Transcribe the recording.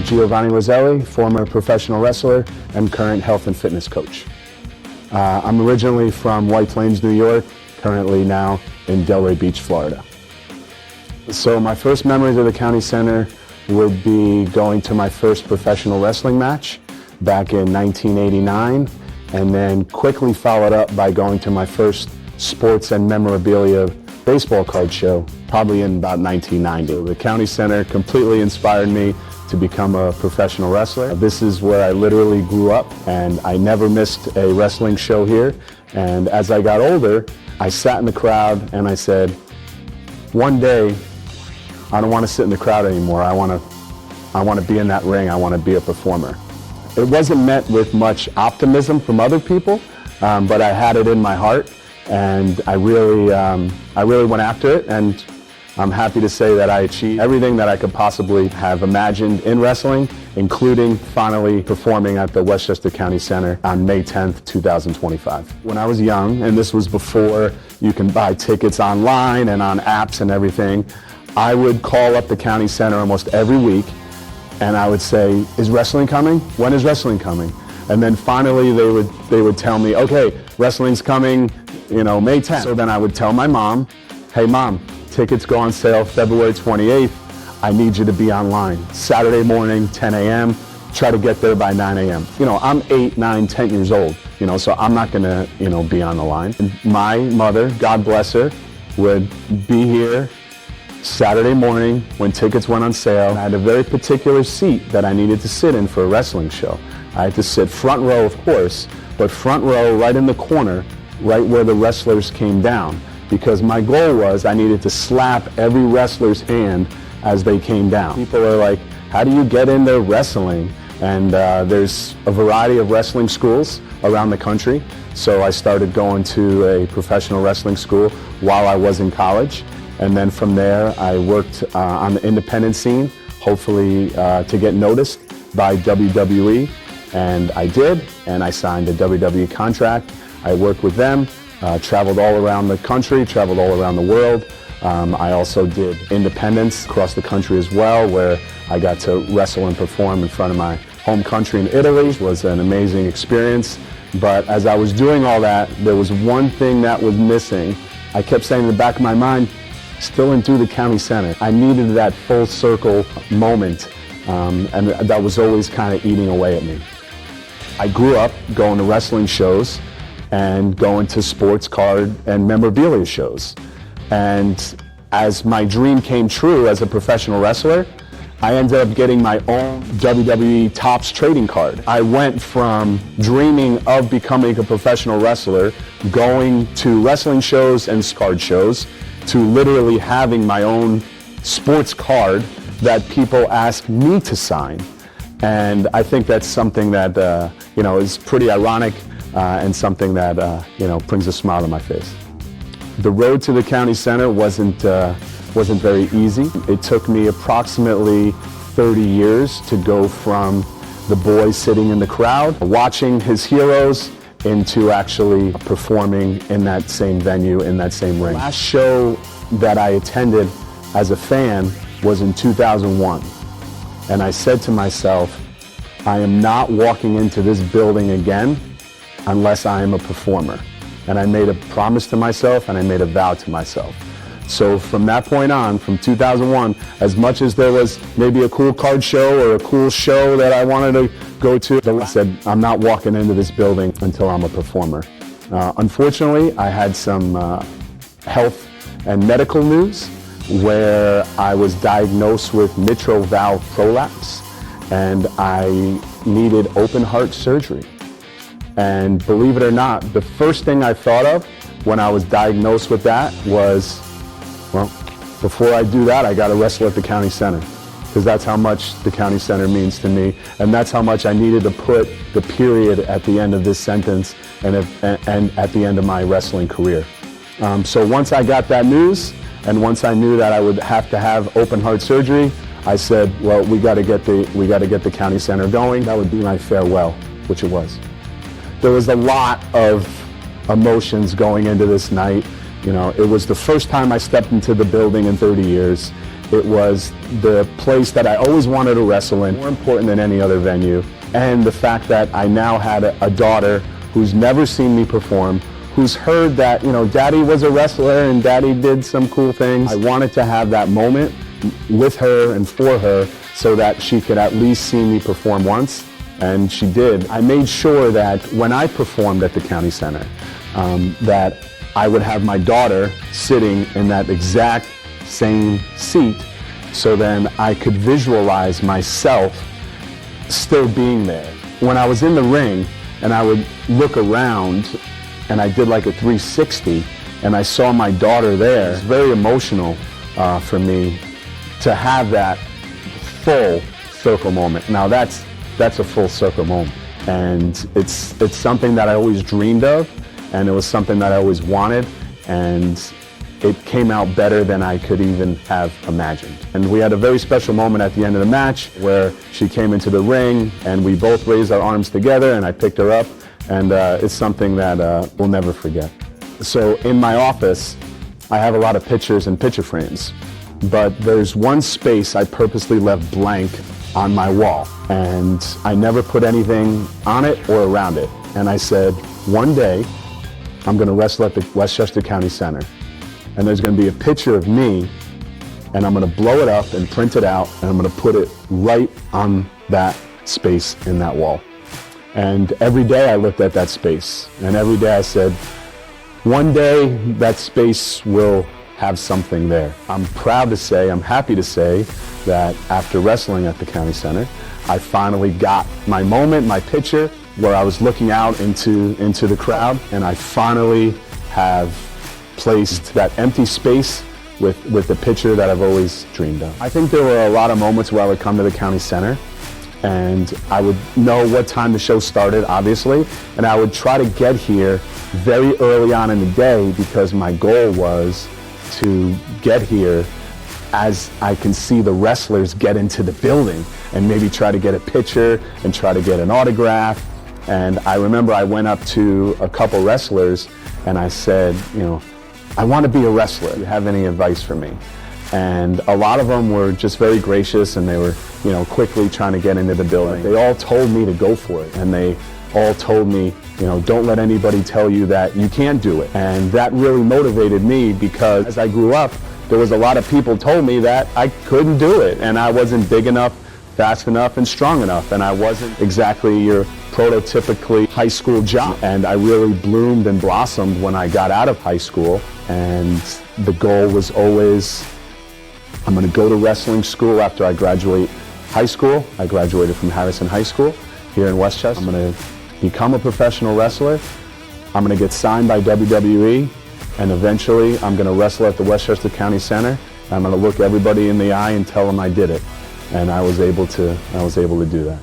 Giovanni Roselli, former professional wrestler and current health and fitness coach. I'm originally from White Plains, New York, currently now in Delray Beach, Florida. So my first memories of the County Center would be going to my first professional wrestling match back in 1989, and then quickly followed up by going to my first sports and memorabilia baseball card show, probably in about 1990. The County Center completely inspired me to become a professional wrestler. This is where I literally grew up, and I never missed a wrestling show here. And as I got older, I sat in the crowd and I said, one day, I don't want to sit in the crowd anymore. I want to be in that ring. I want to be a performer. It wasn't met with much optimism from other people, but I had it in my heart, and I really went after it, and I'm happy to say that I achieved everything that I could possibly have imagined in wrestling, including finally performing at the Westchester County Center on May 10th, 2025. When I was young, and this was before you can buy tickets online and on apps and everything, I would call up the County Center almost every week, and I would say, is wrestling coming? When is wrestling coming? And then finally they would tell me, okay, wrestling's coming, May 10th. So then I would tell my mom, hey Mom, tickets go on sale February 28th. I need you to be online. Saturday morning, 10 a.m., try to get there by 9 a.m. I'm 8, 9, 10 years old, so I'm not gonna, be on the line. And my mother, God bless her, would be here Saturday morning when tickets went on sale. I had a very particular seat that I needed to sit in for a wrestling show. I had to sit front row, of course, but front row right in the corner, right where the wrestlers came down, because my goal was I needed to slap every wrestler's hand as they came down. People are like, how do you get into wrestling? And there's a variety of wrestling schools around the country. So I started going to a professional wrestling school while I was in college. And then from there, I worked on the independent scene, hopefully to get noticed by WWE. And I did, and I signed a WWE contract. I worked with them, traveled all around the country, traveled all around the world. I also did independents across the country as well, where I got to wrestle and perform in front of my home country in Italy. It was an amazing experience. But as I was doing all that, there was one thing that was missing. I kept saying in the back of my mind, still didn't do the County Center. I needed that full circle moment, and that was always kind of eating away at me. I grew up going to wrestling shows and going to sports card and memorabilia shows. And as my dream came true as a professional wrestler, I ended up getting my own WWE Topps trading card. I went from dreaming of becoming a professional wrestler, going to wrestling shows and card shows, to literally having my own sports card that people ask me to sign. And I think that's something that is pretty ironic and something that brings a smile to my face. The road to the County Center wasn't very easy. It took me approximately 30 years to go from the boy sitting in the crowd, watching his heroes, into actually performing in that same venue, in that same ring. The last show that I attended as a fan was in 2001. And I said to myself, I am not walking into this building again unless I am a performer. And I made a promise to myself, and I made a vow to myself. So from that point on, from 2001, as much as there was maybe a cool card show or a cool show that I wanted to go to, I said, I'm not walking into this building until I'm a performer. Unfortunately, I had some health and medical news where I was diagnosed with mitral valve prolapse, and I needed open heart surgery. And believe it or not, the first thing I thought of when I was diagnosed with that was, well, before I do that, I got to wrestle at the County Center, because that's how much the County Center means to me, and that's how much I needed to put the period at the end of this sentence and at the end of my wrestling career. So once I got that news, and once I knew that I would have to have open heart surgery, I said, well, we got to get the County Center going. That would be my farewell, which it was. There was a lot of emotions going into this night. It was the first time I stepped into the building in 30 years. It was the place that I always wanted to wrestle in, more important than any other venue. And the fact that I now had a daughter who's never seen me perform, who's heard that, you know, Daddy was a wrestler and Daddy did some cool things. I wanted to have that moment with her and for her so that she could at least see me perform once, and she did. I made sure that when I performed at the County Center, that I would have my daughter sitting in that exact same seat, so then I could visualize myself still being there. When I was in the ring and I would look around and I did like a 360 and I saw my daughter there, it's very emotional for me to have that full circle moment. Now that's a full circle moment, and it's something that I always dreamed of, and it was something that I always wanted, and it came out better than I could even have imagined. And we had a very special moment at the end of the match where she came into the ring and we both raised our arms together and I picked her up, and it's something that we'll never forget. So in my office, I have a lot of pictures and picture frames, but there's one space I purposely left blank on my wall, and I never put anything on it or around it. And I said, one day I'm gonna wrestle at the Westchester County Center, and there's going to be a picture of me, and I'm going to blow it up and print it out, and I'm going to put it right on that space in that wall. And every day I looked at that space, and every day I said, one day that space will have something there. I'm proud to say, I'm happy to say that after wrestling at the County Center, I finally got my moment, my picture, where I was looking out into the crowd, and I finally have placed that empty space with the picture that I've always dreamed of. I think there were a lot of moments where I would come to the County Center and I would know what time the show started, obviously, and I would try to get here very early on in the day because my goal was to get here as I can see the wrestlers get into the building and maybe try to get a picture and try to get an autograph. And I remember I went up to a couple wrestlers and I said, you know, I want to be a wrestler. Do you have any advice for me? And a lot of them were just very gracious, and they were, you know, quickly trying to get into the building. They all told me to go for it, and they all told me, you know, don't let anybody tell you that you can't do it. And that really motivated me because as I grew up, there was a lot of people told me that I couldn't do it, and I wasn't big enough, fast enough, and strong enough, and I wasn't exactly your prototypically high school jock. And I really bloomed and blossomed when I got out of high school, and the goal was always, I'm going to go to wrestling school after I graduate high school. I graduated from Harrison High School here in Westchester. I'm going to become a professional wrestler. I'm going to get signed by WWE, and eventually I'm going to wrestle at the Westchester County Center. I'm going to look everybody in the eye and tell them I did it. And I was able to do that.